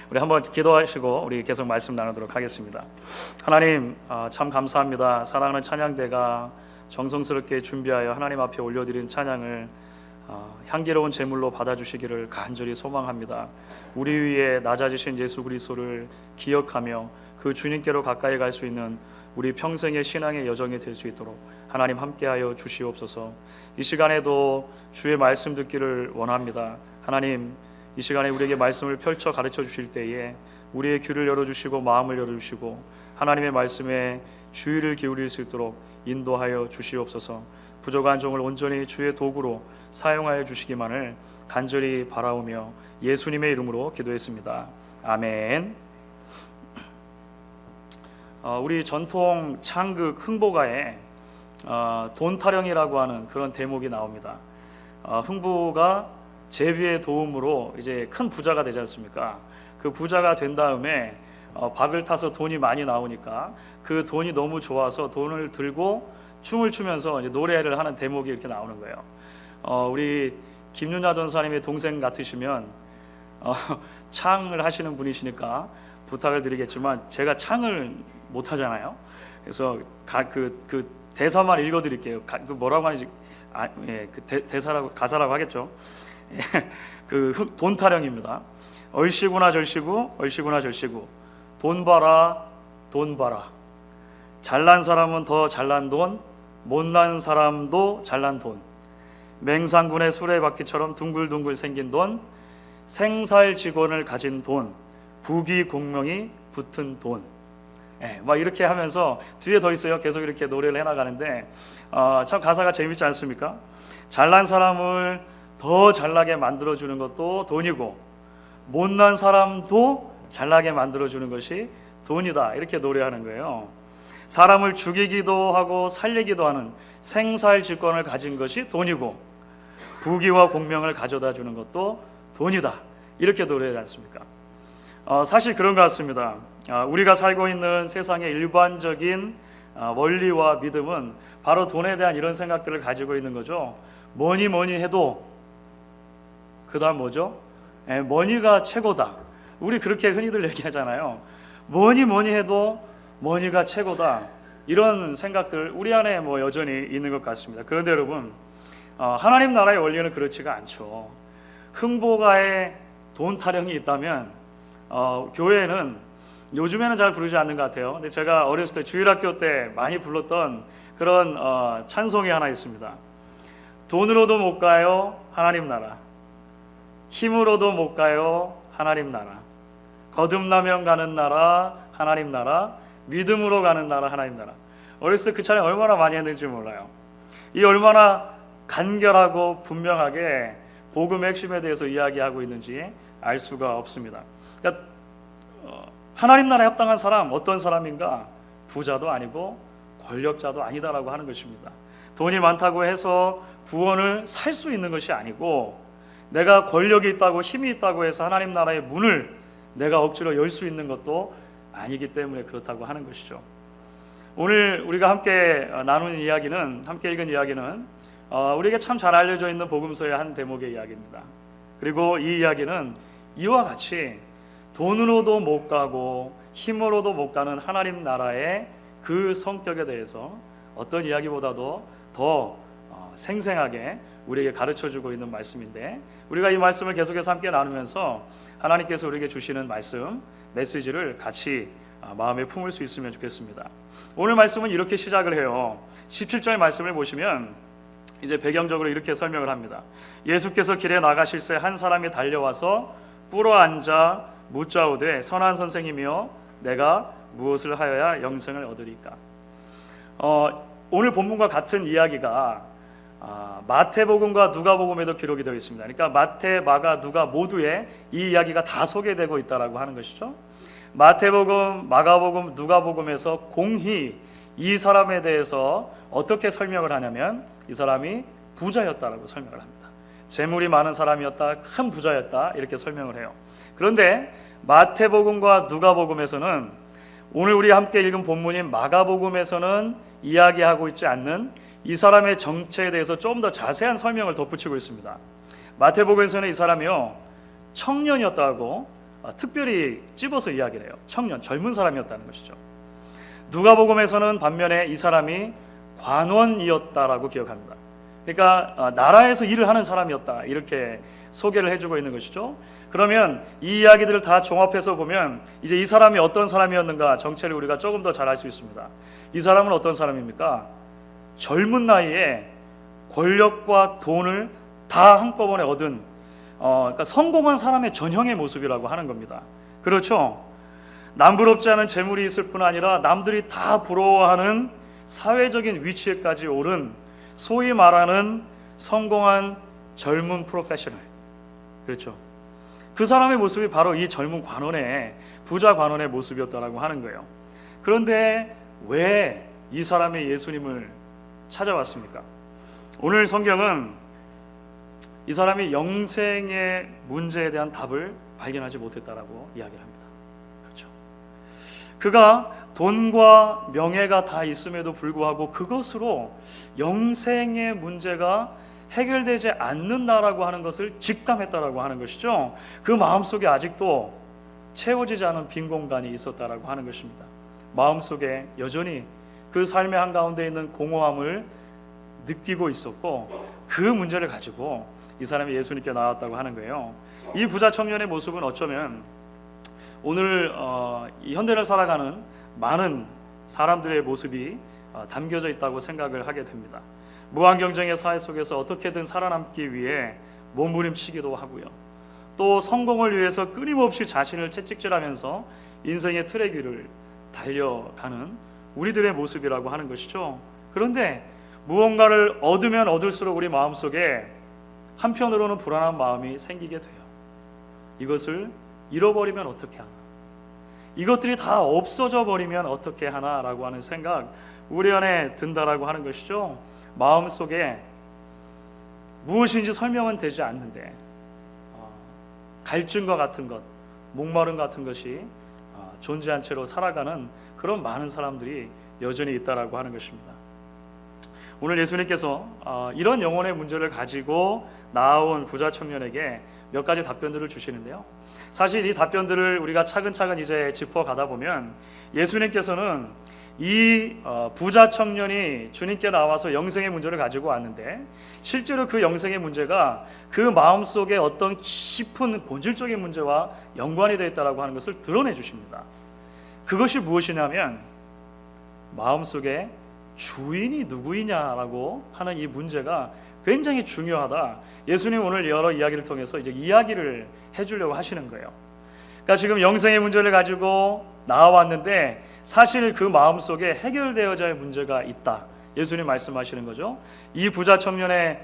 우리 한번 기도하시고 우리 계속 말씀 나누도록 하겠습니다. 하나님, 참 감사합니다. 사랑하는 찬양대가 정성스럽게 준비하여 하나님 앞에 올려드린 찬양을 향기로운 제물로 받아주시기를 간절히 소망합니다. 우리 위에 낮아지신 예수 그리스도를 기억하며 그 주님께로 가까이 갈 수 있는 우리 평생의 신앙의 여정이 될 수 있도록 하나님 함께하여 주시옵소서. 이 시간에도 주의 말씀 듣기를 원합니다. 하나님, 이 시간에 우리에게 말씀을 펼쳐 가르쳐 주실 때에 우리의 귀를 열어주시고 마음을 열어주시고 하나님의 말씀에 주의를 기울일 수 있도록 인도하여 주시옵소서. 부족한 종을 온전히 주의 도구로 사용하여 주시기만을 간절히 바라오며 예수님의 이름으로 기도했습니다. 아멘. 우리 전통 창극 흥보가에 돈 타령이라고 하는 그런 대목이 나옵니다. 흥부가 제비의 도움으로 이제 큰 부자가 되지 않습니까? 그 부자가 된 다음에 박을 타서 돈이 많이 나오니까 그 돈이 너무 좋아서 돈을 들고 춤을 추면서 이제 노래를 하는 대목이 이렇게 나오는 거예요. 우리 김윤아 전사님의 동생 같으시면 창을 하시는 분이시니까 부탁을 드리겠지만 제가 창을 못 하잖아요. 그래서 그 대사만 읽어드릴게요. 그 뭐라고 하는지 대사라고 가사라고 하겠죠. 그 돈 타령입니다. 얼씨구나 절씨구, 얼씨구나 절씨구. 돈 봐라, 돈 봐라. 잘난 사람은 더 잘난 돈, 못난 사람도 잘난 돈. 맹상군의 수레바퀴처럼 둥글둥글 생긴 돈, 생살 직원을 가진 돈, 부귀 공명이 붙은 돈. 막 이렇게 하면서 뒤에 더 있어요. 계속 이렇게 노래를 해나가는데 참 가사가 재밌지 않습니까? 잘난 사람을 더 잘나게 만들어주는 것도 돈이고 못난 사람도 잘나게 만들어주는 것이 돈이다, 이렇게 노래하는 거예요. 사람을 죽이기도 하고 살리기도 하는 생살직권을 가진 것이 돈이고 부귀와 공명을 가져다 주는 것도 돈이다, 이렇게 노래하지 않습니까? 사실 그런 것 같습니다. 우리가 살고 있는 세상의 일반적인 원리와 믿음은 바로 돈에 대한 이런 생각들을 가지고 있는 거죠. 뭐니 해도 그 다음 뭐죠? 머니가 최고다. 우리 그렇게 흔히들 얘기하잖아요. 뭐니 해도 머니가 최고다. 이런 생각들 우리 안에 여전히 있는 것 같습니다. 그런데 여러분, 하나님 나라의 원리는 그렇지가 않죠. 흥보가에 돈 타령이 있다면 교회는 요즘에는 잘 부르지 않는 것 같아요. 근데 제가 어렸을 때 주일학교 때 많이 불렀던 그런 찬송이 하나 있습니다. 돈으로도 못 가요 하나님 나라, 힘으로도 못 가요 하나님 나라, 거듭나면 가는 나라 하나님 나라, 믿음으로 가는 나라 하나님 나라. 어렸을 때 그 찬양 얼마나 많이 했는지 몰라요. 이 얼마나 간결하고 분명하게 복음의 핵심에 대해서 이야기하고 있는지 알 수가 없습니다. 그러니까 하나님 나라에 합당한 사람 어떤 사람인가? 부자도 아니고 권력자도 아니다라고 하는 것입니다. 돈이 많다고 해서 구원을 살 수 있는 것이 아니고, 내가 권력이 있다고 힘이 있다고 해서 하나님 나라의 문을 내가 억지로 열 수 있는 것도 아니기 때문에 그렇다고 하는 것이죠. 오늘 우리가 함께 나누는 이야기는, 함께 읽은 이야기는 우리에게 참 잘 알려져 있는 복음서의 한 대목의 이야기입니다. 그리고 이 이야기는 이와 같이 돈으로도 못 가고 힘으로도 못 가는 하나님 나라의 그 성격에 대해서 어떤 이야기보다도 더 생생하게 우리에게 가르쳐주고 있는 말씀인데, 우리가 이 말씀을 계속해서 함께 나누면서 하나님께서 우리에게 주시는 말씀, 메시지를 같이 마음에 품을 수 있으면 좋겠습니다. 오늘 말씀은 이렇게 시작을 해요. 17절 말씀을 보시면 이제 배경적으로 이렇게 설명을 합니다. 예수께서 길에 나가실 새 한 사람이 달려와서 꿇어 앉아 묻자오되, 선한 선생이며 내가 무엇을 하여야 영생을 얻으리까? 오늘 본문과 같은 이야기가 마태복음과 누가복음에도 기록이 되어 있습니다. 그러니까 마태, 마가, 누가 모두에 이 이야기가 다 소개되고 있다라고 하는 것이죠. 마태복음, 마가복음, 누가복음에서 공히 이 사람에 대해서 어떻게 설명을 하냐면, 이 사람이 부자였다라고 설명을 합니다. 재물이 많은 사람이었다, 큰 부자였다, 이렇게 설명을 해요. 그런데 마태복음과 누가복음에서는, 오늘 우리 함께 읽은 본문인 마가복음에서는 이야기하고 있지 않는 이 사람의 정체에 대해서 좀 더 자세한 설명을 덧붙이고 있습니다. 마태복음에서는 이 사람이요 청년이었다고, 특별히 찝어서 이야기를 해요. 청년, 젊은 사람이었다는 것이죠. 누가복음에서는 반면에 이 사람이 관원이었다라고 기억합니다. 그러니까 나라에서 일을 하는 사람이었다, 이렇게 소개를 해주고 있는 것이죠. 그러면 이 이야기들을 다 종합해서 보면 이제 이 사람이 어떤 사람이었는가 정체를 우리가 조금 더 잘 알 수 있습니다. 이 사람은 어떤 사람입니까? 젊은 나이에 권력과 돈을 다 한꺼번에 얻은 그러니까 성공한 사람의 전형의 모습이라고 하는 겁니다. 그렇죠? 남부럽지 않은 재물이 있을 뿐 아니라 남들이 다 부러워하는 사회적인 위치에까지 오른 소위 말하는 성공한 젊은 프로페셔널. 그렇죠? 그 사람의 모습이 바로 이 젊은 관원의, 부자 관원의 모습이었다라고 하는 거예요. 그런데 왜 이 사람이 예수님을 찾아왔습니까? 오늘 성경은 이 사람이 영생의 문제에 대한 답을 발견하지 못했다라고 이야기를 합니다. 그렇죠? 그가 돈과 명예가 다 있음에도 불구하고 그것으로 영생의 문제가 해결되지 않는다라고 하는 것을 직감했다라고 하는 것이죠. 그 마음속에 아직도 채워지지 않은 빈 공간이 있었다라고 하는 것입니다. 마음속에 여전히 그 삶의 한가운데 있는 공허함을 느끼고 있었고, 그 문제를 가지고 이 사람이 예수님께 나왔다고 하는 거예요. 이 부자 청년의 모습은 어쩌면 오늘 이 현대를 살아가는 많은 사람들의 모습이 담겨져 있다고 생각을 하게 됩니다. 무한 경쟁의 사회 속에서 어떻게든 살아남기 위해 몸부림치기도 하고요. 또 성공을 위해서 끊임없이 자신을 채찍질하면서 인생의 트랙 위를 달려가는 우리들의 모습이라고 하는 것이죠. 그런데 무언가를 얻으면 얻을수록 우리 마음속에 한편으로는 불안한 마음이 생기게 돼요. 이것을 잃어버리면 어떻게 하나? 이것들이 다 없어져 버리면 어떻게 하나라고 하는 생각 우리 안에 든다라고 하는 것이죠. 마음속에 무엇인지 설명은 되지 않는데 갈증과 같은 것, 목마름 같은 것이 존재한 채로 살아가는 그런 많은 사람들이 여전히 있다라고 하는 것입니다. 오늘 예수님께서 이런 영혼의 문제를 가지고 나온 부자 청년에게 몇 가지 답변들을 주시는데요. 사실 이 답변들을 우리가 차근차근 이제 짚어가다 보면 예수님께서는 이 부자 청년이 주님께 나와서 영생의 문제를 가지고 왔는데 실제로 그 영생의 문제가 그 마음속에 어떤 깊은 본질적인 문제와 연관이 되어 있다고 하는 것을 드러내 주십니다. 그것이 무엇이냐면 마음속에 주인이 누구이냐라고 하는 이 문제가 굉장히 중요하다. 예수님 오늘 여러 이야기를 통해서 이제 이야기를 해주려고 하시는 거예요. 그러니까 지금 영생의 문제를 가지고 나와왔는데 사실 그 마음속에 해결되어야 할 문제가 있다. 예수님 말씀하시는 거죠. 이 부자 청년의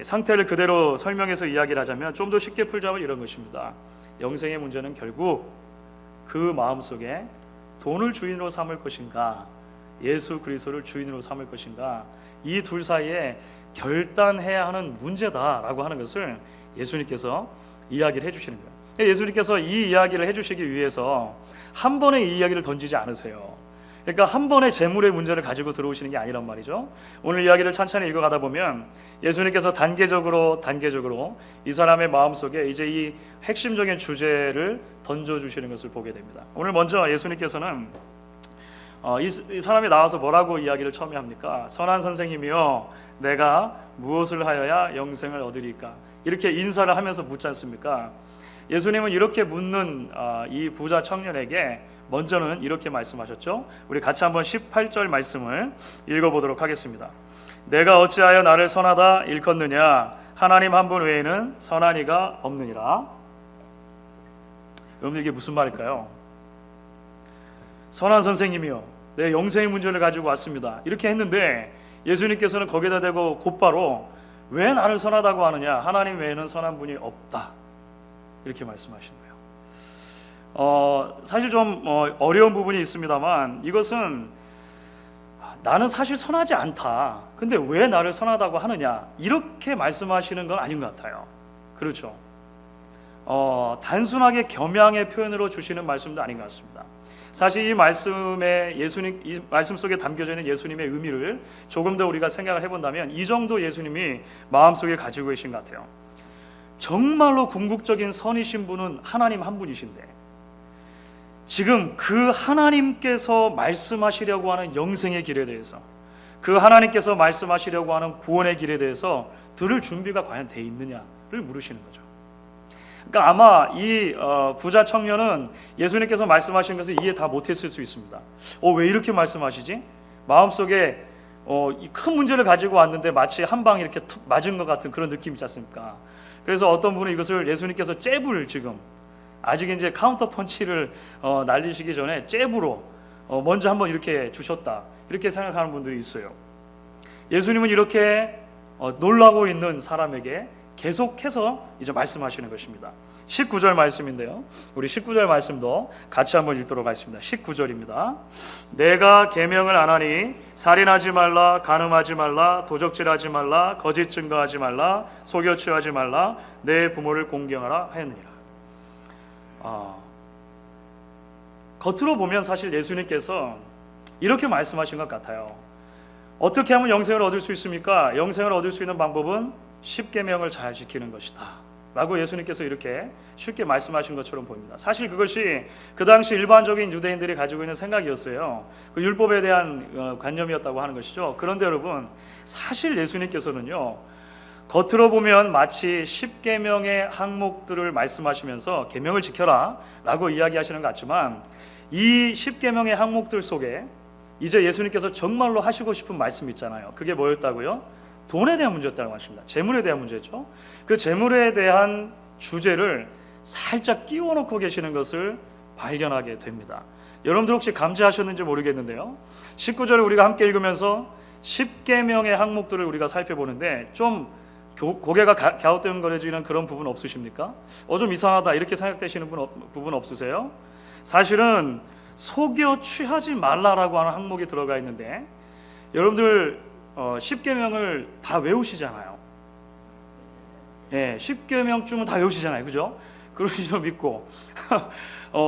상태를 그대로 설명해서 이야기를 하자면 좀 더 쉽게 풀자면 이런 것입니다. 영생의 문제는 결국 그 마음속에 돈을 주인으로 삼을 것인가, 예수 그리스도를 주인으로 삼을 것인가, 이 둘 사이에 결단해야 하는 문제다라고 하는 것을 예수님께서 이야기를 해주시는 거예요. 예수님께서 이 이야기를 해주시기 위해서 한 번에 이 이야기를 던지지 않으세요. 그러니까 한 번에 재물의 문제를 가지고 들어오시는 게 아니란 말이죠. 오늘 이야기를 천천히 읽어가다 보면 예수님께서 단계적으로 이 사람의 마음속에 이제 이 핵심적인 주제를 던져주시는 것을 보게 됩니다. 오늘 먼저 예수님께서는 이 사람이 나와서 뭐라고 이야기를 처음에 합니까? 선한 선생님이여, 내가 무엇을 하여야 영생을 얻으리까? 이렇게 인사를 하면서 묻지 않습니까? 예수님은 이렇게 묻는 이 부자 청년에게 먼저는 이렇게 말씀하셨죠. 우리 같이 한번 18절 말씀을 읽어보도록 하겠습니다. 내가 어찌하여 나를 선하다 일컫느냐? 하나님 한 분 외에는 선한 이가 없느니라. 여러분, 이게 무슨 말일까요? 선한 선생님이요, 내 영생의 문제를 가지고 왔습니다. 이렇게 했는데 예수님께서는 거기다 대고 곧바로 왜 나를 선하다고 하느냐? 하나님 외에는 선한 분이 없다. 이렇게 말씀하시는 거예요. 사실 좀 어려운 부분이 있습니다만 이것은 나는 사실 선하지 않다. 근데 왜 나를 선하다고 하느냐? 이렇게 말씀하시는 건 아닌 것 같아요. 그렇죠? 단순하게 겸양의 표현으로 주시는 말씀도 아닌 것 같습니다. 사실 이 말씀에 이 말씀 속에 담겨져 있는 예수님의 의미를 조금 더 우리가 생각을 해본다면 이 정도 예수님이 마음속에 가지고 계신 것 같아요. 정말로 궁극적인 선이신 분은 하나님 한 분이신데 지금 그 하나님께서 말씀하시려고 하는 영생의 길에 대해서, 그 하나님께서 말씀하시려고 하는 구원의 길에 대해서 들을 준비가 과연 돼 있느냐를 물으시는 거죠. 그러니까 아마 이 부자 청년은 예수님께서 말씀하신 것을 이해 다 못했을 수 있습니다. 왜 이렇게 말씀하시지? 마음속에 이 큰 문제를 가지고 왔는데 마치 한 방 이렇게 툭 맞은 것 같은 그런 느낌 있지 않습니까? 그래서 어떤 분은 이것을 예수님께서 잽을 지금 아직 이제 카운터 펀치를 날리시기 전에 잽으로 먼저 한번 이렇게 주셨다, 이렇게 생각하는 분들이 있어요. 예수님은 이렇게 놀라고 있는 사람에게 계속해서 이제 말씀하시는 것입니다. 19절 말씀인데요, 우리 19절 말씀도 같이 한번 읽도록 하겠습니다. 19절입니다. 내가 계명을 안 하니 살인하지 말라, 간음하지 말라, 도적질하지 말라, 거짓 증거하지 말라, 속여 취하지 말라, 내 부모를 공경하라 하였느니라. 겉으로 보면 사실 예수님께서 이렇게 말씀하신 것 같아요. 어떻게 하면 영생을 얻을 수 있습니까? 영생을 얻을 수 있는 방법은 십계명을 잘 지키는 것이다 라고 예수님께서 이렇게 쉽게 말씀하신 것처럼 보입니다. 사실 그것이 그 당시 일반적인 유대인들이 가지고 있는 생각이었어요. 그 율법에 대한 관념이었다고 하는 것이죠. 그런데 여러분, 사실 예수님께서는요, 겉으로 보면 마치 십계명의 항목들을 말씀하시면서 계명을 지켜라 라고 이야기하시는 것 같지만, 이 십계명의 항목들 속에 이제 예수님께서 정말로 하시고 싶은 말씀이 있잖아요. 그게 뭐였다고요? 돈에 대한 문제였다고 하십니다. 재물에 대한 문제죠. 그 재물에 대한 주제를 살짝 끼워 넣고 계시는 것을 발견하게 됩니다. 여러분들 혹시 감지하셨는지 모르겠는데요, 19절을 우리가 함께 읽으면서 십계명의 항목들을 우리가 살펴보는데 좀 고개가 갸우뚱거려지는 그런 부분 없으십니까? 좀 이상하다 이렇게 생각되시는 부분 없으세요? 사실은 속여 취하지 말라라고 하는 항목이 들어가 있는데, 여러분들 십계명을 다 외우시잖아요. 예, 십계명쯤은 다 외우시잖아요, 그죠? 그러시죠, 믿고.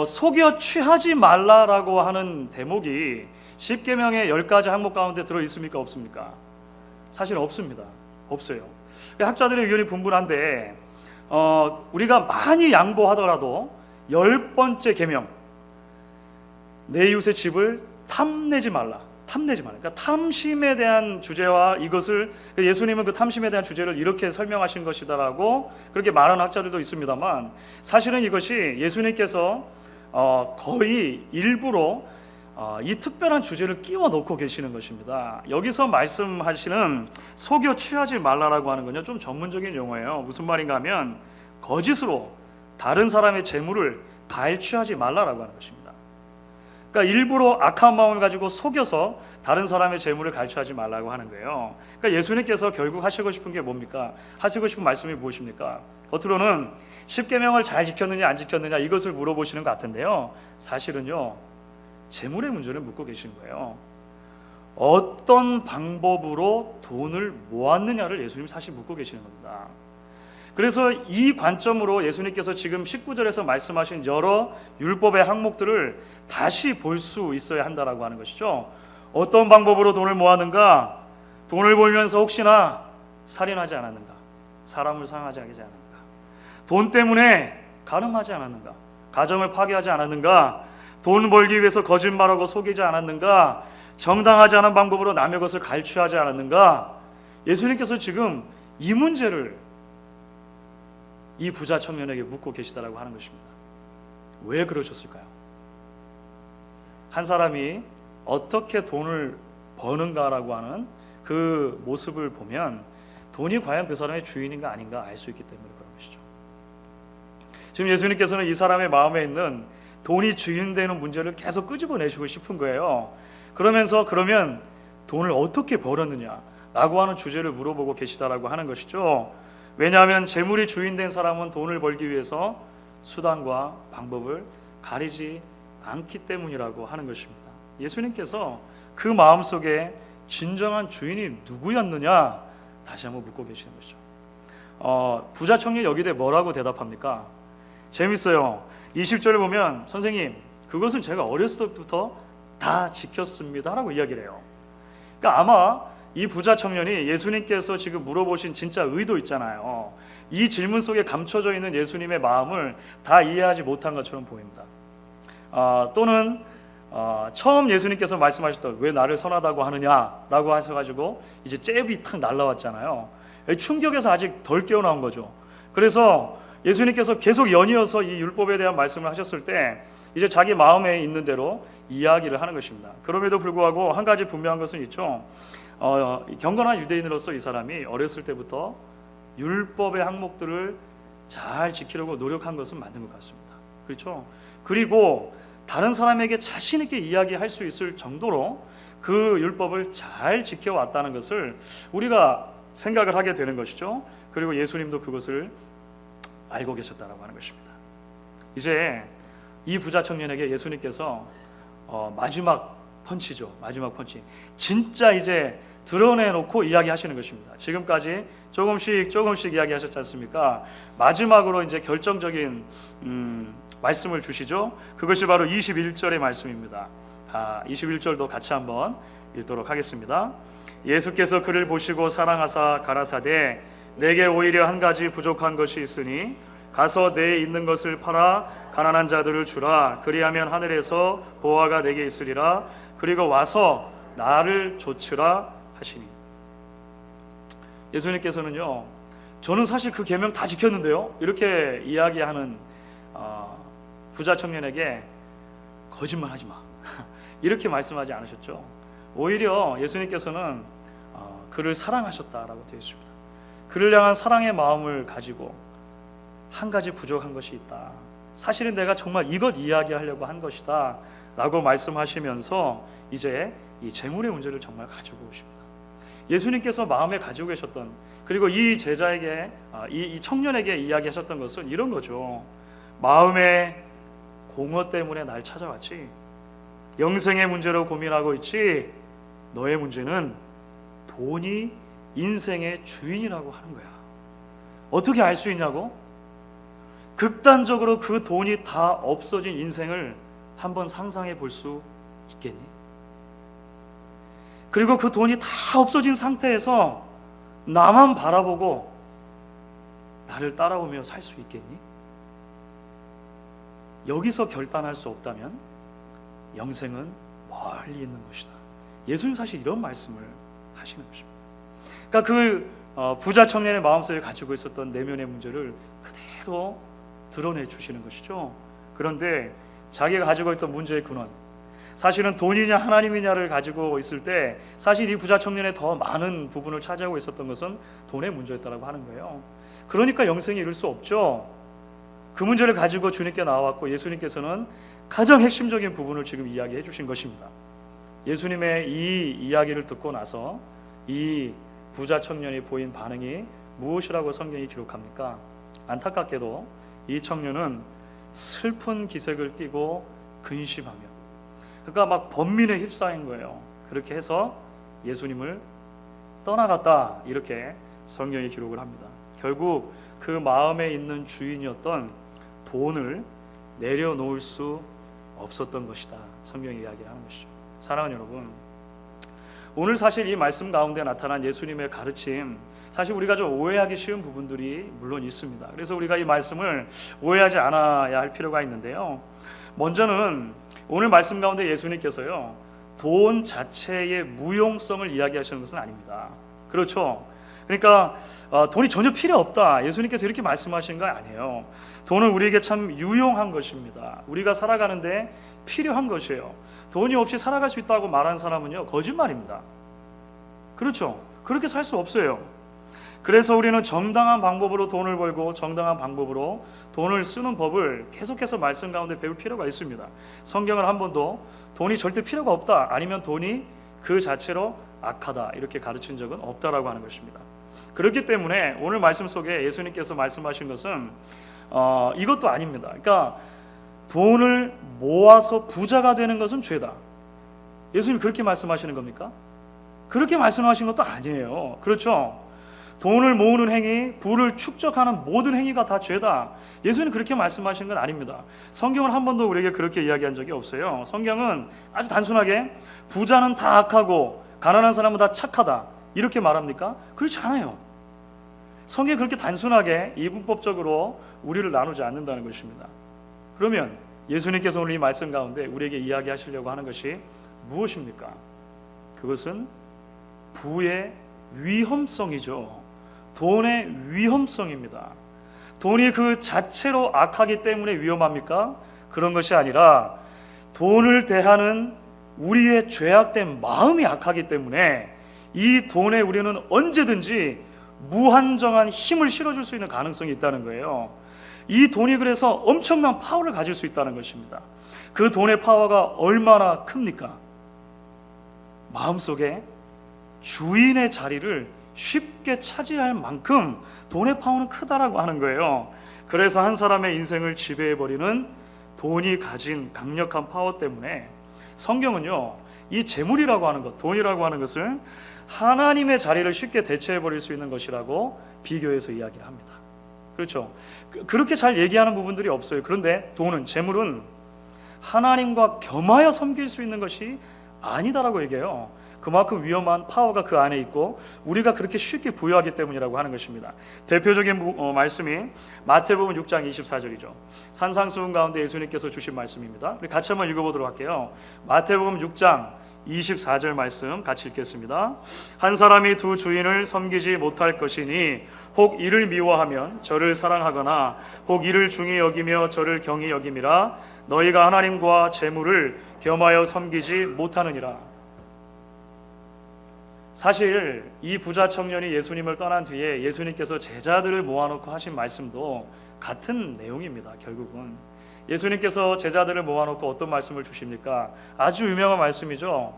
속여 취하지 말라라고 하는 대목이 십계명의 10가지 항목 가운데 들어 있습니까, 없습니까? 사실 없습니다. 없어요. 학자들의 의견이 분분한데 우리가 많이 양보하더라도 10번째 계명, 내 이웃의 집을 탐내지 말라. 그러니까 탐심에 대한 주제와 이것을, 예수님은 그 탐심에 대한 주제를 이렇게 설명하신 것이다라고 그렇게 말하는 학자들도 있습니다만, 사실은 이것이 예수님께서 거의 일부러 이 특별한 주제를 끼워 넣고 계시는 것입니다. 여기서 말씀하시는 속여 취하지 말라라고 하는 건요, 좀 전문적인 용어예요. 무슨 말인가 하면 거짓으로 다른 사람의 재물을 가해취하지 말라라고 하는 것입니다. 그러니까 일부러 악한 마음을 가지고 속여서 다른 사람의 재물을 가해취하지 말라고 하는 거예요. 그러니까 예수님께서 결국 하시고 싶은 게 뭡니까? 하시고 싶은 말씀이 무엇입니까? 겉으로는 십계명을 잘 지켰느냐 안 지켰느냐 이것을 물어보시는 것 같은데요, 사실은요, 재물의 문제를 묻고 계신 거예요. 어떤 방법으로 돈을 모았느냐를 예수님 사실 묻고 계시는 겁니다. 그래서 이 관점으로 예수님께서 지금 19절에서 말씀하신 여러 율법의 항목들을 다시 볼 수 있어야 한다라고 하는 것이죠. 어떤 방법으로 돈을 모았는가? 돈을 벌면서 혹시나 살인하지 않았는가? 사람을 상하지 않았는가? 돈 때문에 간음하지 않았는가? 가정을 파괴하지 않았는가? 돈 벌기 위해서 거짓말하고 속이지 않았는가? 정당하지 않은 방법으로 남의 것을 갈취하지 않았는가? 예수님께서 지금 이 문제를 이 부자 청년에게 묻고 계시다라고 하는 것입니다. 왜 그러셨을까요? 한 사람이 어떻게 돈을 버는가라고 하는 그 모습을 보면 돈이 과연 그 사람의 주인인가 아닌가 알 수 있기 때문에 그런 것이죠. 지금 예수님께서는 이 사람의 마음에 있는 돈이 주인되는 문제를 계속 끄집어내시고 싶은 거예요. 그러면 돈을 어떻게 벌었느냐라고 하는 주제를 물어보고 계시다라고 하는 것이죠. 왜냐하면 재물이 주인된 사람은 돈을 벌기 위해서 수단과 방법을 가리지 않기 때문이라고 하는 것입니다. 예수님께서 그 마음속에 진정한 주인이 누구였느냐 다시 한번 묻고 계시는 것이죠. 부자 청년이 여기에 뭐라고 대답합니까? 재밌어요. 20절을 보면 선생님, 그것은 제가 어렸을 때부터 다 지켰습니다 라고 이야기를 해요. 그러니까 아마 이 부자 청년이 예수님께서 지금 물어보신 진짜 의도 있잖아요. 이 질문 속에 감춰져 있는 예수님의 마음을 다 이해하지 못한 것처럼 보입니다. 또는 처음 예수님께서 말씀하셨던 왜 나를 선하다고 하느냐라고 하셔가지고 이제 잽이 탁 날라왔잖아요. 충격에서 아직 덜 깨어나온 거죠. 그래서 예수님께서 계속 연이어서 이 율법에 대한 말씀을 하셨을 때 이제 자기 마음에 있는 대로 이야기를 하는 것입니다. 그럼에도 불구하고 한 가지 분명한 것은 있죠. 경건한 유대인으로서 이 사람이 어렸을 때부터 율법의 항목들을 잘 지키려고 노력한 것은 맞는 것 같습니다. 그렇죠? 그리고 다른 사람에게 자신 있게 이야기할 수 있을 정도로 그 율법을 잘 지켜왔다는 것을 우리가 생각을 하게 되는 것이죠. 그리고 예수님도 그것을 알고 계셨다라고 하는 것입니다. 이제 이 부자 청년에게 예수님께서 마지막 펀치죠. 마지막 펀치. 진짜 이제 드러내놓고 이야기하시는 것입니다. 지금까지 조금씩 이야기하셨지 않습니까? 마지막으로 이제 결정적인 말씀을 주시죠. 그것이 바로 21절의 말씀입니다. 21절도 같이 한번 읽도록 하겠습니다. 예수께서 그를 보시고 사랑하사 가라사대 내게 오히려 한 가지 부족한 것이 있으니 가서 내 있는 것을 팔아 가난한 자들을 주라. 그리하면 하늘에서 보화가 내게 있으리라. 그리고 와서 나를 좇으라 하시니. 예수님께서는요, 저는 사실 그 계명 다 지켰는데요, 이렇게 이야기하는 부자 청년에게 거짓말하지 마 이렇게 말씀하지 않으셨죠. 오히려 예수님께서는 그를 사랑하셨다라고 되어 있습니다. 그를 향한 사랑의 마음을 가지고 한 가지 부족한 것이 있다. 사실은 내가 정말 이것 이야기하려고 한 것이다 라고 말씀하시면서 이제 이 재물의 문제를 정말 가지고 오십니다. 예수님께서 마음에 가지고 계셨던, 그리고 이 제자에게 이 청년에게 이야기하셨던 것은 이런 거죠. 마음의 공허 때문에 날 찾아왔지. 영생의 문제로 고민하고 있지. 너의 문제는 돈이 인생의 주인이라고 하는 거야. 어떻게 알 수 있냐고? 극단적으로 그 돈이 다 없어진 인생을 한번 상상해 볼 수 있겠니? 그리고 그 돈이 다 없어진 상태에서 나만 바라보고 나를 따라오며 살 수 있겠니? 여기서 결단할 수 없다면 영생은 멀리 있는 것이다. 예수님 사실 이런 말씀을 하시는 것입니다. 그러니까 그 부자 청년의 마음속에 가지고 있었던 내면의 문제를 그대로 드러내 주시는 것이죠. 그런데 자기가 가지고 있던 문제의 근원, 사실은 돈이냐 하나님이냐를 가지고 있을 때 사실 이 부자 청년의 더 많은 부분을 차지하고 있었던 것은 돈의 문제였다고 하는 거예요. 그러니까 영생에 이룰 수 없죠. 그 문제를 가지고 주님께 나와왔고 예수님께서는 가장 핵심적인 부분을 지금 이야기해 주신 것입니다. 예수님의 이 이야기를 듣고 나서 이 부자 청년이 보인 반응이 무엇이라고 성경이 기록합니까? 안타깝게도 이 청년은 슬픈 기색을 띠고 근심하며, 그러니까 막 번민에 휩싸인 거예요. 그렇게 해서 예수님을 떠나갔다, 이렇게 성경이 기록을 합니다. 결국 그 마음에 있는 주인이었던 돈을 내려놓을 수 없었던 것이다, 성경이 이야기하는 것이죠. 사랑하는 여러분, 오늘 사실 이 말씀 가운데 나타난 예수님의 가르침, 사실 우리가 좀 오해하기 쉬운 부분들이 물론 있습니다. 그래서 우리가 이 말씀을 오해하지 않아야 할 필요가 있는데요, 먼저는 오늘 말씀 가운데 예수님께서요, 돈 자체의 무용성을 이야기하시는 것은 아닙니다. 그렇죠? 그러니까 돈이 전혀 필요 없다, 예수님께서 이렇게 말씀하시는 거 아니에요. 돈은 우리에게 참 유용한 것입니다. 우리가 살아가는데 필요한 것이에요. 돈이 없이 살아갈 수 있다고 말하는 사람은요, 거짓말입니다. 그렇죠? 그렇게 살 수 없어요. 그래서 우리는 정당한 방법으로 돈을 벌고 정당한 방법으로 돈을 쓰는 법을 계속해서 말씀 가운데 배울 필요가 있습니다. 성경은 한 번도 돈이 절대 필요가 없다, 아니면 돈이 그 자체로 악하다, 이렇게 가르친 적은 없다라고 하는 것입니다. 그렇기 때문에 오늘 말씀 속에 예수님께서 말씀하신 것은 이것도 아닙니다. 그러니까 돈을 모아서 부자가 되는 것은 죄다, 예수님 그렇게 말씀하시는 겁니까? 그렇게 말씀하신 것도 아니에요. 그렇죠? 돈을 모으는 행위, 부를 축적하는 모든 행위가 다 죄다, 예수님 그렇게 말씀하신 건 아닙니다. 성경은 한 번도 우리에게 그렇게 이야기한 적이 없어요. 성경은 아주 단순하게 부자는 다 악하고 가난한 사람은 다 착하다, 이렇게 말합니까? 그렇지 않아요. 성경이 그렇게 단순하게 이분법적으로 우리를 나누지 않는다는 것입니다. 그러면 예수님께서 오늘 이 말씀 가운데 우리에게 이야기하시려고 하는 것이 무엇입니까? 그것은 부의 위험성이죠. 돈의 위험성입니다. 돈이 그 자체로 악하기 때문에 위험합니까? 그런 것이 아니라 돈을 대하는 우리의 죄악된 마음이 악하기 때문에 이 돈에 우리는 언제든지 무한정한 힘을 실어줄 수 있는 가능성이 있다는 거예요. 이 돈이 그래서 엄청난 파워를 가질 수 있다는 것입니다. 그 돈의 파워가 얼마나 큽니까? 마음속에 주인의 자리를 쉽게 차지할 만큼 돈의 파워는 크다라고 하는 거예요. 그래서 한 사람의 인생을 지배해버리는 돈이 가진 강력한 파워 때문에 성경은요, 이 재물이라고 하는 것, 돈이라고 하는 것을 하나님의 자리를 쉽게 대체해버릴 수 있는 것이라고 비교해서 이야기를 합니다. 그렇죠? 그렇게 잘 얘기하는 부분들이 없어요. 그런데 돈은, 재물은 하나님과 겸하여 섬길 수 있는 것이 아니다라고 얘기해요. 그만큼 위험한 파워가 그 안에 있고 우리가 그렇게 쉽게 부여하기 때문이라고 하는 것입니다. 대표적인 말씀이 마태복음 6장 24절이죠. 산상수훈 가운데 예수님께서 주신 말씀입니다. 우리 같이 한번 읽어보도록 할게요. 마태복음 6장 24절 말씀 같이 읽겠습니다. 한 사람이 두 주인을 섬기지 못할 것이니 혹 이를 미워하면 저를 사랑하거나 혹 이를 중히 여기며 저를 경히 여김이라. 너희가 하나님과 재물을 겸하여 섬기지 못하느니라. 사실 이 부자 청년이 예수님을 떠난 뒤에 예수님께서 제자들을 모아놓고 하신 말씀도 같은 내용입니다. 결국은 예수님께서 제자들을 모아놓고 어떤 말씀을 주십니까? 아주 유명한 말씀이죠.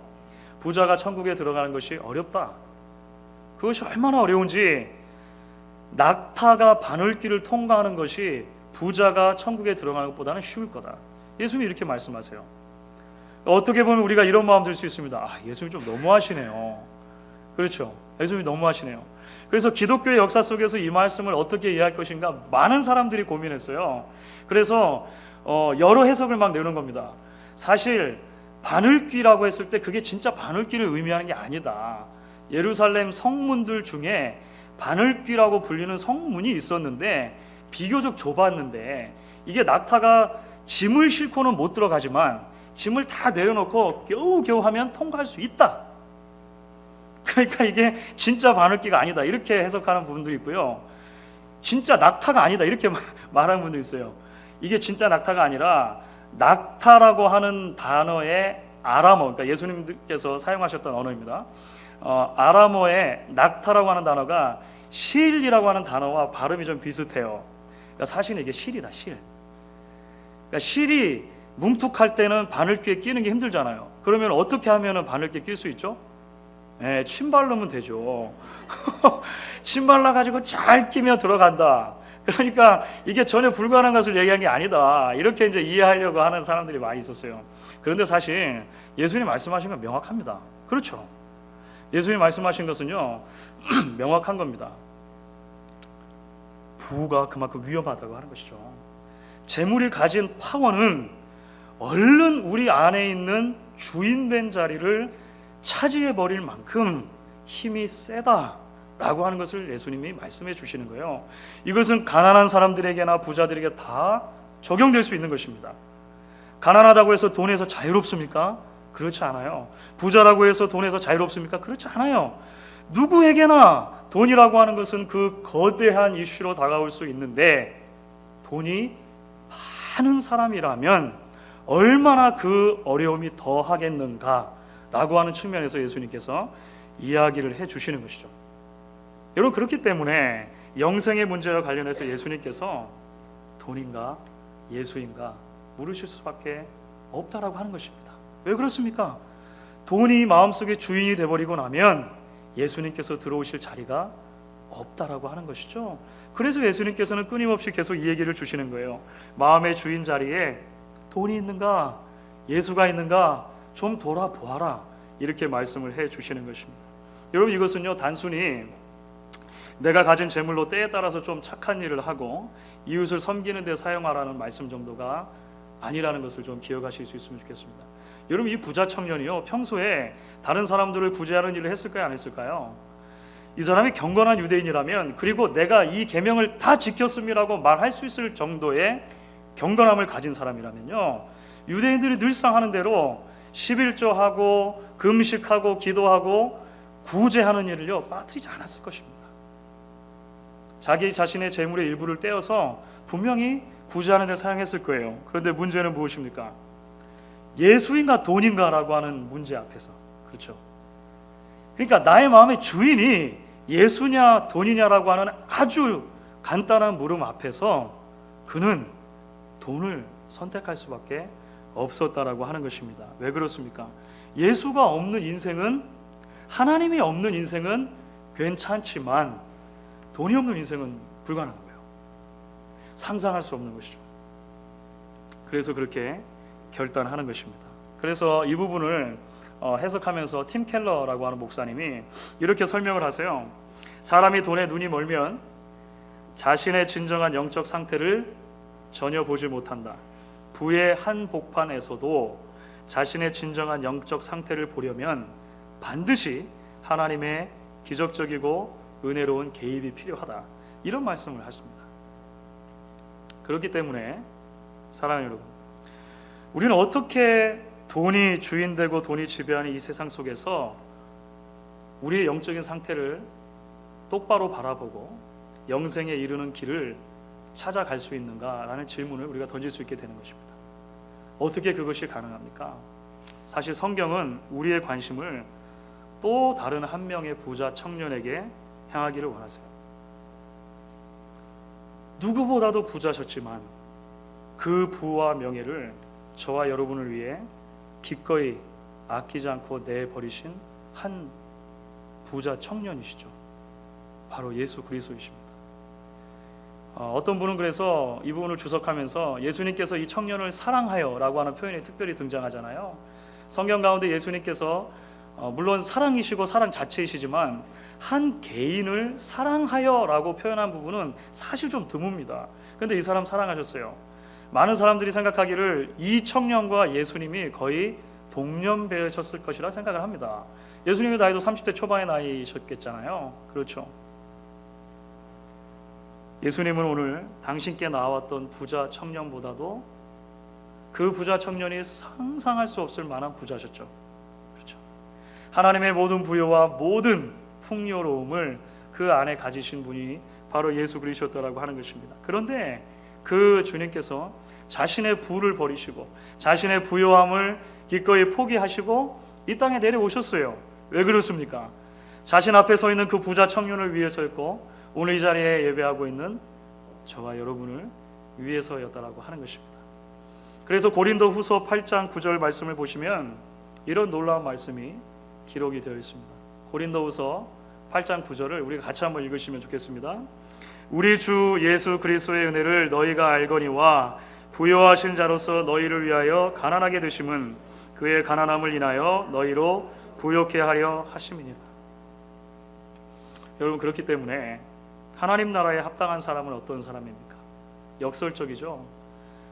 부자가 천국에 들어가는 것이 어렵다. 그것이 얼마나 어려운지, 낙타가 바늘길을 통과하는 것이 부자가 천국에 들어가는 것보다는 쉬울 거다. 예수님이 이렇게 말씀하세요. 어떻게 보면 우리가 이런 마음 들 수 있습니다. 예수님 좀 너무하시네요. 그렇죠. 예수님이 너무하시네요. 그래서 기독교의 역사 속에서 이 말씀을 어떻게 이해할 것인가 많은 사람들이 고민했어요. 그래서 여러 해석을 막 내는 겁니다. 사실 바늘귀라고 했을 때 그게 진짜 바늘귀를 의미하는 게 아니다. 예루살렘 성문들 중에 바늘귀라고 불리는 성문이 있었는데 비교적 좁았는데 이게 낙타가 짐을 싣고는 못 들어가지만 짐을 다 내려놓고 겨우겨우 하면 통과할 수 있다. 그러니까 이게 진짜 바늘귀가 아니다 이렇게 해석하는 부분도 있고요. 진짜 낙타가 아니다 이렇게 말하는 분도 있어요. 이게 진짜 낙타가 아니라 낙타라고 하는 단어의 아람어, 그러니까 예수님께서 사용하셨던 언어입니다. 아람어의 낙타라고 하는 단어가 실이라고 하는 단어와 발음이 좀 비슷해요. 그러니까 사실은 이게 실이다, 실. 그러니까 실이 뭉툭할 때는 바늘귀에 끼는 게 힘들잖아요. 그러면 어떻게 하면 바늘귀에 낄 수 있죠? 네, 침 바르면 되죠. 침 발라가지고 잘 끼며 들어간다. 그러니까 이게 전혀 불가능한 것을 얘기한 게 아니다. 이렇게 이제 이해하려고 하는 사람들이 많이 있었어요. 그런데 사실 예수님 말씀하신 건 명확합니다. 그렇죠. 예수님 말씀하신 것은요 명확한 겁니다. 부가 그만큼 위험하다고 하는 것이죠. 재물이 가진 파워는 얼른 우리 안에 있는 주인된 자리를 차지해버릴 만큼 힘이 세다라고 하는 것을 예수님이 말씀해 주시는 거예요. 이것은 가난한 사람들에게나 부자들에게 다 적용될 수 있는 것입니다. 가난하다고 해서 돈에서 자유롭습니까? 그렇지 않아요. 부자라고 해서 돈에서 자유롭습니까? 그렇지 않아요. 누구에게나 돈이라고 하는 것은 그 거대한 이슈로 다가올 수 있는데 돈이 많은 사람이라면 얼마나 그 어려움이 더 하겠는가 라고 하는 측면에서 예수님께서 이야기를 해주시는 것이죠. 여러분, 그렇기 때문에 영생의 문제와 관련해서 예수님께서 돈인가 예수인가 물으실 수밖에 없다라고 하는 것입니다. 왜 그렇습니까? 돈이 마음속에 주인이 돼버리고 나면 예수님께서 들어오실 자리가 없다라고 하는 것이죠. 그래서 예수님께서는 끊임없이 계속 이 얘기를 주시는 거예요. 마음의 주인 자리에 돈이 있는가 예수가 있는가 좀 돌아보아라 이렇게 말씀을 해 주시는 것입니다. 여러분, 이것은요 단순히 내가 가진 재물로 때에 따라서 좀 착한 일을 하고 이웃을 섬기는 데 사용하라는 말씀 정도가 아니라는 것을 좀 기억하실 수 있으면 좋겠습니다. 여러분, 이 부자 청년이요 평소에 다른 사람들을 구제하는 일을 했을까요 안 했을까요? 이 사람이 경건한 유대인이라면, 그리고 내가 이 계명을 다 지켰음이라고 말할 수 있을 정도의 경건함을 가진 사람이라면요, 유대인들이 늘상 하는 대로 11조하고 금식하고 기도하고 구제하는 일을요 빠뜨리지 않았을 것입니다. 자기 자신의 재물의 일부를 떼어서 분명히 구제하는 데 사용했을 거예요. 그런데 문제는 무엇입니까? 예수인가 돈인가 라고 하는 문제 앞에서, 그렇죠? 그러니까 나의 마음의 주인이 예수냐 돈이냐라고 하는 아주 간단한 물음 앞에서 그는 돈을 선택할 수밖에 없었다라고 하는 것입니다. 왜 그렇습니까? 예수가 없는 인생은, 하나님이 없는 인생은 괜찮지만 돈이 없는 인생은 불가능한 거예요. 상상할 수 없는 것이죠. 그래서 그렇게 결단하는 것입니다. 그래서 이 부분을 해석하면서 팀 켈러라고 하는 목사님이 이렇게 설명을 하세요. 사람이 돈에 눈이 멀면 자신의 진정한 영적 상태를 전혀 보지 못한다. 부의 한 복판에서도 자신의 진정한 영적 상태를 보려면 반드시 하나님의 기적적이고 은혜로운 개입이 필요하다. 이런 말씀을 하십니다. 그렇기 때문에 사랑하는 여러분, 우리는 어떻게 돈이 주인되고 돈이 지배하는 이 세상 속에서 우리의 영적인 상태를 똑바로 바라보고 영생에 이르는 길을 찾아갈 수 있는가라는 질문을 우리가 던질 수 있게 되는 것입니다. 어떻게 그것이 가능합니까? 사실 성경은 우리의 관심을 또 다른 한 명의 부자 청년에게 향하기를 원하세요. 누구보다도 부자셨지만 그 부와 명예를 저와 여러분을 위해 기꺼이 아끼지 않고 내버리신 한 부자 청년이시죠. 바로 예수 그리스도이십니다. 어떤 분은 그래서 이 부분을 주석하면서 예수님께서 이 청년을 사랑하여 라고 하는 표현이 특별히 등장하잖아요. 성경 가운데 예수님께서 물론 사랑이시고 사랑 자체이시지만 한 개인을 사랑하여 라고 표현한 부분은 사실 좀 드뭅니다. 그런데 이 사람 사랑하셨어요. 많은 사람들이 생각하기를 이 청년과 예수님이 거의 동년배셨을 것이라 생각을 합니다. 예수님의 나이도 30대 초반의 나이셨겠잖아요. 그렇죠. 예수님은 오늘 당신께 나왔던 부자 청년보다도 그 부자 청년이 상상할 수 없을 만한 부자셨죠. 그렇죠. 하나님의 모든 부요와 모든 풍요로움을 그 안에 가지신 분이 바로 예수 그리스도라고 하는 것입니다. 그런데 그 주님께서 자신의 부를 버리시고 자신의 부요함을 기꺼이 포기하시고 이 땅에 내려오셨어요. 왜 그렇습니까? 자신 앞에 서 있는 그 부자 청년을 위해서였고 오늘 이 자리에 예배하고 있는 저와 여러분을 위해서였다라고 하는 것입니다. 그래서 고린도후서 8장 9절 말씀을 보시면 이런 놀라운 말씀이 기록이 되어 있습니다. 고린도후서 8장 9절을 우리가 같이 한번 읽으시면 좋겠습니다. 우리 주 예수 그리스도의 은혜를 너희가 알거니와 부요하신 자로서 너희를 위하여 가난하게 되심은 그의 가난함을 인하여 너희로 부요케 하려 하심이니라. 여러분, 그렇기 때문에 하나님 나라에 합당한 사람은 어떤 사람입니까? 역설적이죠.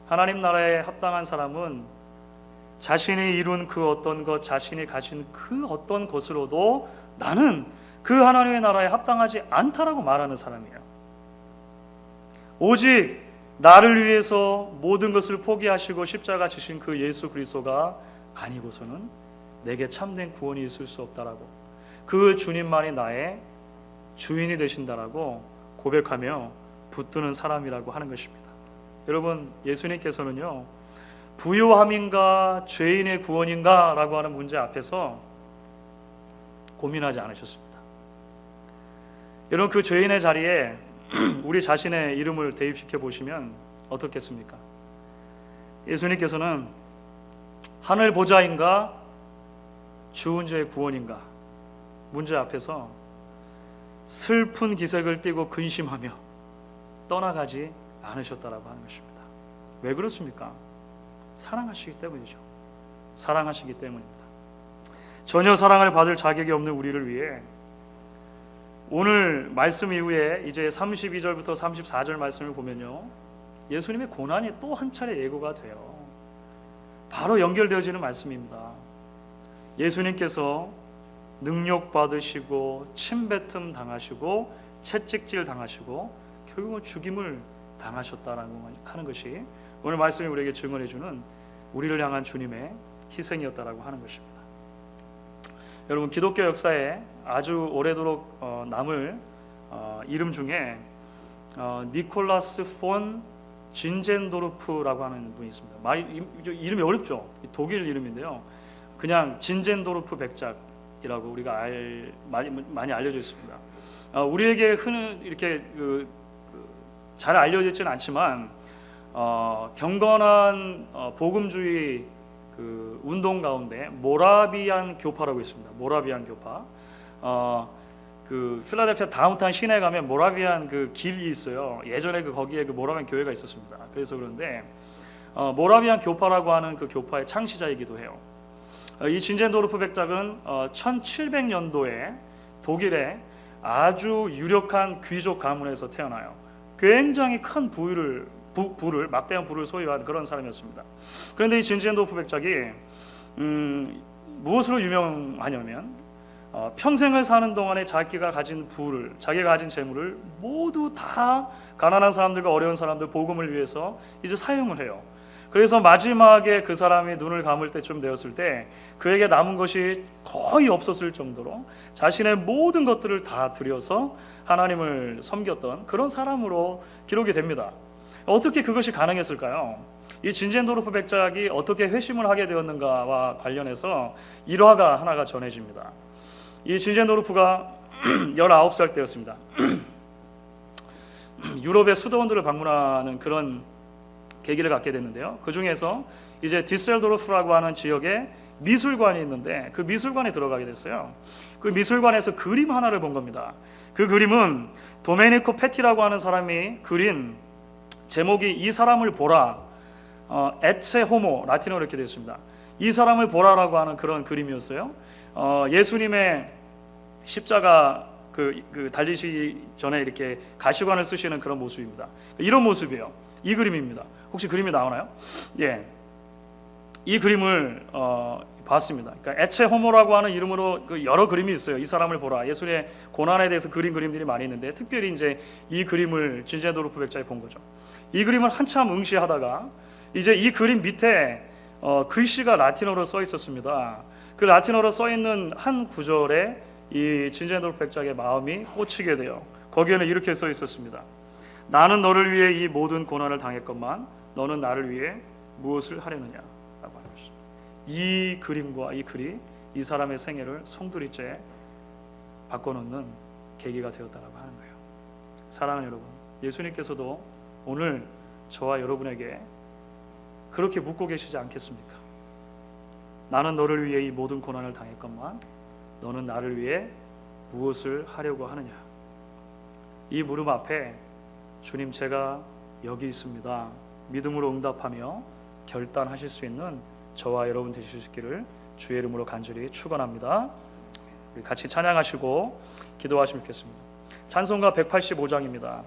하나님 나라에 합당한 사람은 자신이 이룬 그 어떤 것, 자신이 가진 그 어떤 것으로도 나는 그 하나님의 나라에 합당하지 않다라고 말하는 사람이에요. 오직 나를 위해서 모든 것을 포기하시고 십자가 지신 그 예수 그리스도가 아니고서는 내게 참된 구원이 있을 수 없다라고, 그 주님만이 나의 주인이 되신다라고 고백하며 붙드는 사람이라고 하는 것입니다. 여러분, 예수님께서는요, 부요함인가 죄인의 구원인가 라고 하는 문제 앞에서 고민하지 않으셨습니다. 여러분, 그 죄인의 자리에 우리 자신의 이름을 대입시켜 보시면 어떻겠습니까? 예수님께서는 하늘 보좌인가 죽은 자의 구원인가 문제 앞에서 슬픈 기색을 띠고 근심하며 떠나가지 않으셨다라고 하는 것입니다. 왜 그렇습니까? 사랑하시기 때문이죠. 사랑하시기 때문입니다. 전혀 사랑을 받을 자격이 없는 우리를 위해 오늘 말씀 이후에 이제 32절부터 34절 말씀을 보면요, 예수님의 고난이 또 한 차례 예고가 돼요. 바로 연결되어지는 말씀입니다. 예수님께서 능욕 받으시고 침뱉음 당하시고 채찍질 당하시고 결국은 죽임을 당하셨다라고 하는 것이 오늘 말씀이 우리에게 증언해주는 우리를 향한 주님의 희생이었다라고 하는 것입니다. 여러분, 기독교 역사에 아주 오래도록 남을 이름 중에 니콜라스 폰 진젠도르프라고 하는 분이 있습니다. 이름이 어렵죠. 독일 이름인데요. 그냥 진젠도르프 백작이라고 우리가 많이 알려져 있습니다. 우리에게 흔히 이렇게 잘 알려지지는 않지만 경건한 복음주의 운동 가운데 모라비안 교파라고 있습니다. 모라비안 교파. 필라델피아 다운타운 시내에 가면 모라비안 길이 있어요. 예전에 거기에 모라비안 교회가 있었습니다. 그래서 그런데 모라비안 교파라고 하는 그 교파의 창시자이기도 해요. 이 진젠도르프 백작은 1700년도에 독일의 아주 유력한 귀족 가문에서 태어나요. 굉장히 큰 막대한 부를 소유한 그런 사람이었습니다. 그런데 이 진젠도르프 백작이 무엇으로 유명하냐면 평생을 사는 동안에 자기가 가진 재물을 모두 다 가난한 사람들과 어려운 사람들 복음을 위해서 이제 사용을 해요. 그래서 마지막에 그 사람이 눈을 감을 때쯤 되었을 때 그에게 남은 것이 거의 없었을 정도로 자신의 모든 것들을 다 들여서 하나님을 섬겼던 그런 사람으로 기록이 됩니다. 어떻게 그것이 가능했을까요? 이 진젠도르프 백작이 어떻게 회심을 하게 되었는가와 관련해서 일화가 하나가 전해집니다. 이 진젠도르프가 19살 때였습니다. 유럽의 수도원들을 방문하는 그런 계기를 갖게 됐는데요. 그 중에서 이제 디셀도르프라고 하는 지역에 미술관이 있는데 그 미술관에 들어가게 됐어요. 그 미술관에서 그림 하나를 본 겁니다. 그 그림은 도메니코 페티라고 하는 사람이 그린 제목이 이 사람을 보라, 에체 호모, 라틴어로 이렇게 되어 있습니다. 이 사람을 보라라고 하는 그런 그림이었어요. 예수님의 십자가 달리시기 전에 이렇게 가시관을 쓰시는 그런 모습입니다. 이런 모습이에요. 이 그림입니다. 혹시 그림이 나오나요? 예, 이 그림을 봤습니다. 그러니까 에체 호모라고 하는 이름으로 여러 그림이 있어요. 이 사람을 보라. 예수의 고난에 대해서 그린 그림들이 많이 있는데 특별히 이제 이 그림을 진젠도르프 백작이 본 거죠. 이 그림을 한참 응시하다가 이제 이 그림 밑에 글씨가 라틴어로 써 있었습니다. 그 라틴어로 써 있는 한 구절에 이 진젠도르프 백작의 마음이 꽂히게 돼요. 거기에는 이렇게 써 있었습니다. 나는 너를 위해 이 모든 고난을 당했건만 너는 나를 위해 무엇을 하려느냐 라고 하는 것입니다. 이 그림과 이 글이 이 사람의 생애를 송두리째 바꿔놓는 계기가 되었다라고 하는 거예요. 사랑하는 여러분, 예수님께서도 오늘 저와 여러분에게 그렇게 묻고 계시지 않겠습니까? 나는 너를 위해 이 모든 고난을 당했건만 너는 나를 위해 무엇을 하려고 하느냐. 이 물음 앞에 주님, 제가 여기 있습니다. 믿음으로 응답하며 결단하실 수 있는 저와 여러분 되실 수 있기를 주의 이름으로 간절히 축원합니다. 우리 같이 찬양하시고 기도하시면 좋겠습니다. 찬송가 185장입니다.